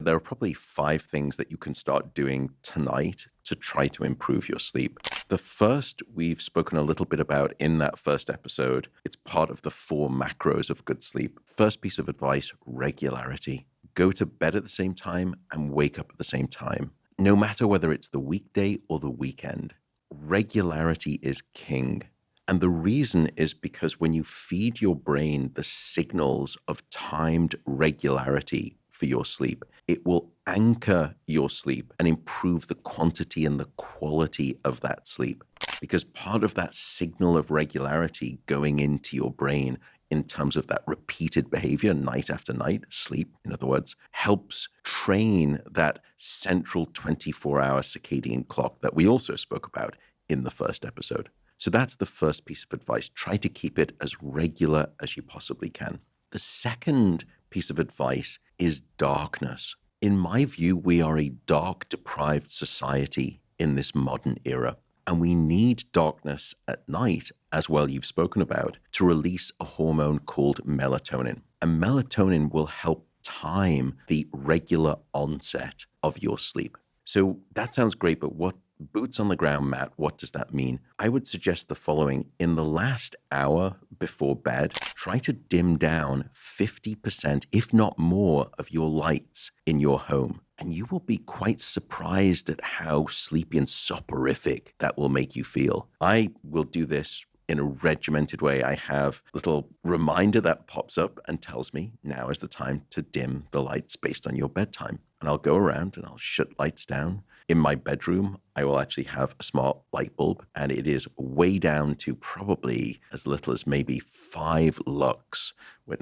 There are probably 5 things that you can start doing tonight to try to improve your sleep. The first we've spoken a little bit about in that first episode. It's part of the 4 macros of good sleep. First piece of advice, regularity. Go to bed at the same time and wake up at the same time. No matter whether it's the weekday or the weekend, regularity is king. And the reason is because when you feed your brain the signals of timed regularity for your sleep, it will anchor your sleep and improve the quantity and the quality of that sleep. Because part of that signal of regularity going into your brain in terms of that repeated behavior night after night, sleep, in other words, helps train that central 24-hour circadian clock that we also spoke about in the first episode. So that's the first piece of advice. Try to keep it as regular as you possibly can. The second piece of advice is darkness. In my view, we are a dark-deprived society in this modern era, and we need darkness at night, as well you've spoken about, to release a hormone called melatonin. And melatonin will help time the regular onset of your sleep. So that sounds great, but what boots on the ground, Matt, what does that mean? I would suggest the following. In the last hour before bed, try to dim down 50%, if not more, of your lights in your home. And you will be quite surprised at how sleepy and soporific that will make you feel. I will do this in a regimented way. I have a little reminder that pops up and tells me now is the time to dim the lights based on your bedtime. And I'll go around and I'll shut lights down. In my bedroom, I will actually have a smart light bulb, and it is way down to probably as little as maybe 5 lux.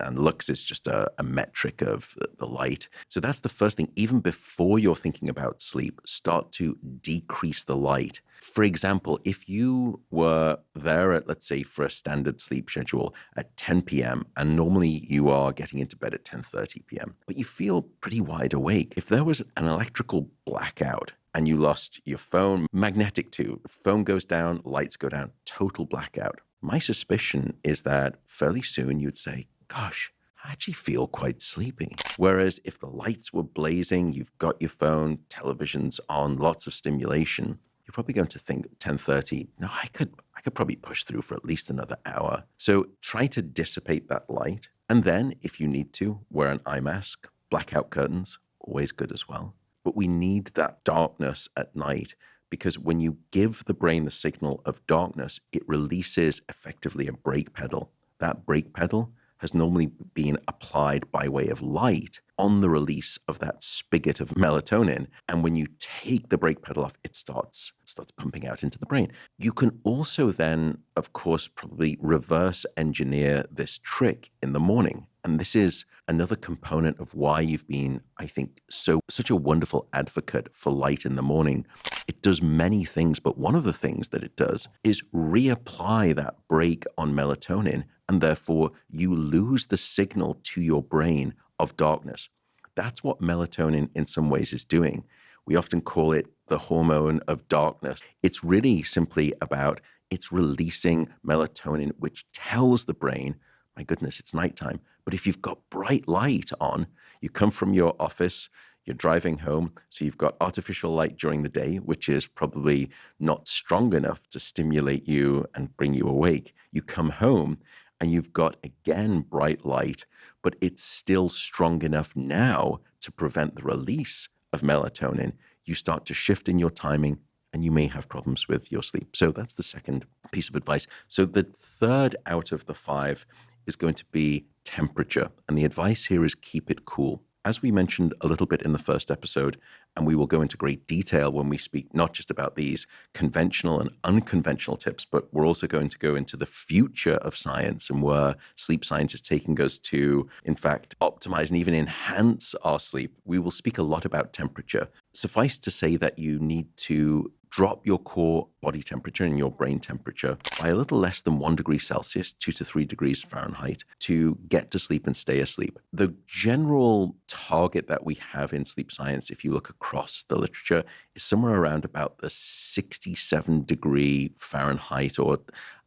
And lux is just a metric of the light. So that's the first thing. Even before you're thinking about sleep, start to decrease the light. For example, if you were there at, let's say, for a standard sleep schedule at 10 p.m., and normally you are getting into bed at 10:30 p.m., but you feel pretty wide awake, if there was an electrical blackout and you lost your phone, magnetic too, phone goes down, lights go down, total blackout. My suspicion is that fairly soon you'd say, gosh, I actually feel quite sleepy. Whereas if the lights were blazing, you've got your phone, television's on, lots of stimulation, you're probably going to think 10:30, no, I could probably push through for at least another hour. So try to dissipate that light. And then if you need to, wear an eye mask, blackout curtains, always good as well. But we need that darkness at night, because when you give the brain the signal of darkness, it releases effectively a brake pedal. That brake pedal has normally been applied by way of light on the release of that spigot of melatonin. And when you take the brake pedal off, it starts pumping out into the brain. You can also then, of course, probably reverse engineer this trick in the morning. And this is another component of why you've been, I think, such a wonderful advocate for light in the morning. It does many things, but one of the things that it does is reapply that brake on melatonin, and therefore you lose the signal to your brain of darkness. That's what melatonin in some ways is doing. We often call it the hormone of darkness. It's really simply about it's releasing melatonin, which tells the brain, my goodness, it's nighttime. But if you've got bright light on, you come from your office, you're driving home, so you've got artificial light during the day, which is probably not strong enough to stimulate you and bring you awake. You come home and you've got, again, bright light, but it's still strong enough now to prevent the release of melatonin. You start to shift in your timing, and you may have problems with your sleep. So that's the second piece of advice. So the third out of the 5 is going to be temperature. And the advice here is keep it cool. As we mentioned a little bit in the first episode, and we will go into great detail when we speak not just about these conventional and unconventional tips, but we're also going to go into the future of science and where sleep science is taking us to, in fact, optimize and even enhance our sleep. We will speak a lot about temperature. Suffice to say that you need to drop your core body temperature and your brain temperature by a little less than 1 degree Celsius, 2 to 3 degrees Fahrenheit, to get to sleep and stay asleep. The general target that we have in sleep science, if you look across the literature, is somewhere around about the 67 degree Fahrenheit, or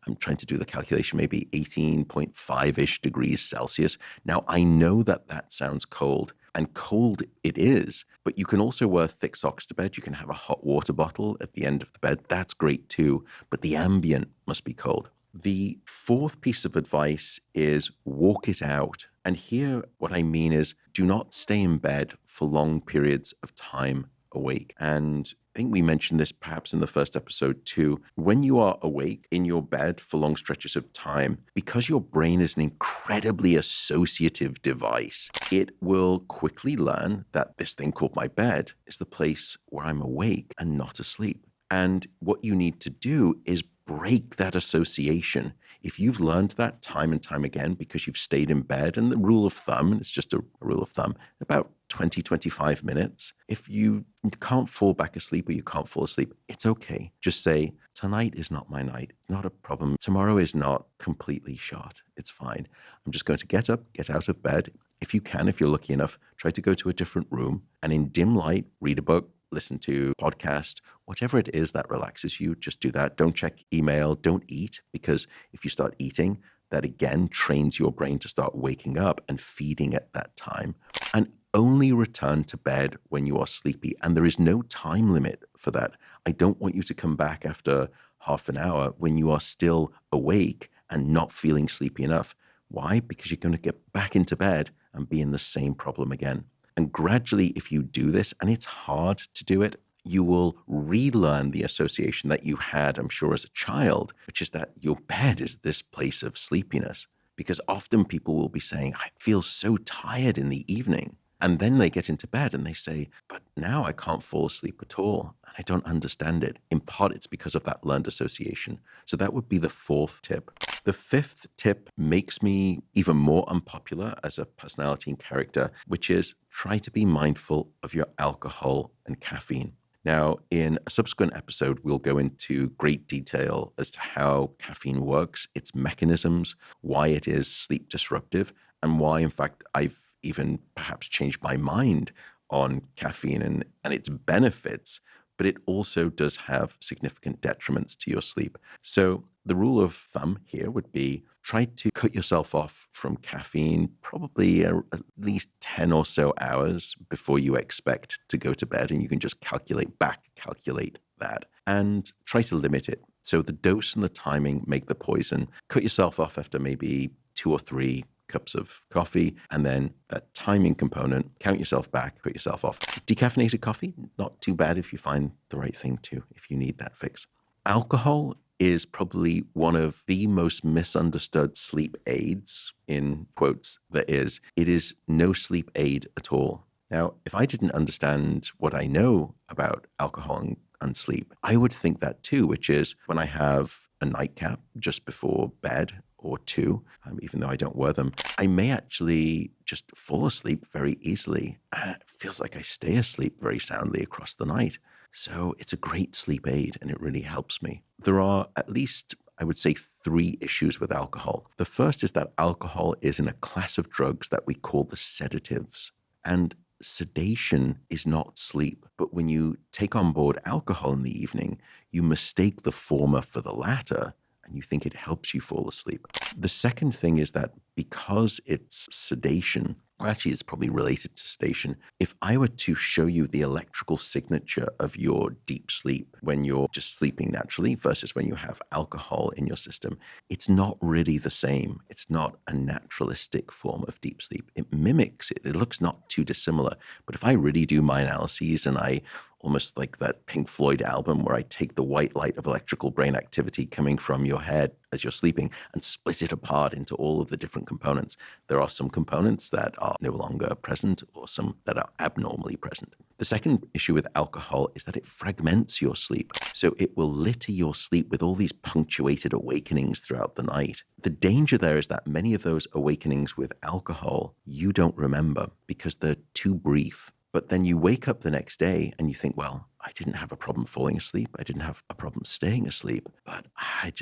I'm trying to do the calculation, maybe 18.5-ish degrees Celsius. Now, I know that that sounds cold. and cold it is. But you can also wear thick socks to bed. You can have a hot water bottle at the end of the bed. That's great too. But the ambient must be cold. The fourth piece of advice is walk it out. And here, what I mean is do not stay in bed for long periods of time awake. And I think we mentioned this perhaps in the first episode too. When you are awake in your bed for long stretches of time, because your brain is an incredibly associative device, it will quickly learn that this thing called my bed is the place where I'm awake and not asleep. And what you need to do is break that association. If you've learned that time and time again because you've stayed in bed, and the rule of thumb, and it's just a rule of thumb, about 20, 25 minutes, if you can't fall back asleep or you can't fall asleep, it's okay. Just say, tonight is not my night. Not a problem. Tomorrow is not completely shot. It's fine. I'm just going to get up, get out of bed. If you can, if you're lucky enough, try to go to a different room and in dim light, read a book, listen to a podcast, whatever it is that relaxes you, just do that. Don't check email, don't eat, because if you start eating, that again trains your brain to start waking up and feeding at that time. And only return to bed when you are sleepy. And there is no time limit for that. I don't want you to come back after half an hour when you are still awake and not feeling sleepy enough. Why? Because you're going to get back into bed and be in the same problem again. And gradually, if you do this, and it's hard to do it, you will relearn the association that you had, I'm sure, as a child, which is that your bed is this place of sleepiness. Because often people will be saying, I feel so tired in the evening. And then they get into bed and they say, but now I can't fall asleep at all. And I don't understand it. In part, it's because of that learned association. So that would be the fourth tip. The fifth tip makes me even more unpopular as a personality and character, which is try to be mindful of your alcohol and caffeine. Now, in a subsequent episode, we'll go into great detail as to how caffeine works, its mechanisms, why it is sleep disruptive, and why, in fact, I've even perhaps changed my mind on caffeine and its benefits, but it also does have significant detriments to your sleep. So the rule of thumb here would be try to cut yourself off from caffeine probably at least 10 or so hours before you expect to go to bed. And you can just calculate that and try to limit it. So the dose and the timing make the poison. Cut yourself off after maybe 2 or 3 cups of coffee, and then that timing component, count yourself back, cut yourself off. Decaffeinated coffee, not too bad if you find the right thing to, if you need that fix. Alcohol is probably one of the most misunderstood sleep aids, in quotes, there is. It is no sleep aid at all. Now, if I didn't understand what I know about alcohol and sleep, I would think that too, which is when I have a nightcap just before bed or 2, even though I don't wear them, I may actually just fall asleep very easily. It feels like I stay asleep very soundly across the night. So it's a great sleep aid and it really helps me. There are at least, I would say, 3 issues with alcohol. The first is that alcohol is in a class of drugs that we call the sedatives. And sedation is not sleep. But when you take on board alcohol in the evening, you mistake the former for the latter, and you think it helps you fall asleep. The second thing is that because it's sedation, or actually it's probably related to sedation, if I were to show you the electrical signature of your deep sleep when you're just sleeping naturally versus when you have alcohol in your system, it's not really the same. It's not a naturalistic form of deep sleep. It mimics it. It looks not too dissimilar. But if I really do my analyses and I almost like that Pink Floyd album where I take the white light of electrical brain activity coming from your head as you're sleeping and split it apart into all of the different components. There are some components that are no longer present or some that are abnormally present. The second issue with alcohol is that it fragments your sleep. So it will litter your sleep with all these punctuated awakenings throughout the night. The danger there is that many of those awakenings with alcohol, you don't remember because they're too brief. But then you wake up the next day and you think, well, I didn't have a problem falling asleep. I didn't have a problem staying asleep, but I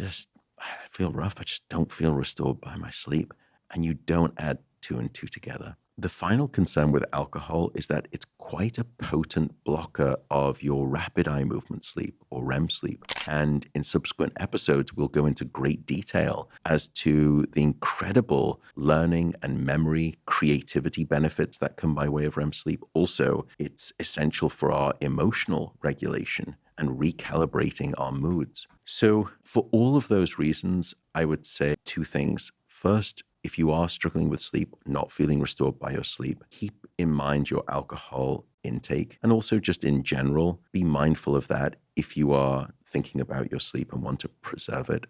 feel rough. I just don't feel restored by my sleep. And you don't add 2 and 2 together. The final concern with alcohol is that it's quite a potent blocker of your rapid eye movement sleep or REM sleep. And in subsequent episodes, we'll go into great detail as to the incredible learning and memory, creativity benefits that come by way of REM sleep. Also, it's essential for our emotional regulation and recalibrating our moods. So, for all of those reasons, I would say two things. First, if you are struggling with sleep, not feeling restored by your sleep, keep in mind your alcohol intake. And also, just in general, be mindful of that if you are thinking about your sleep and want to preserve it.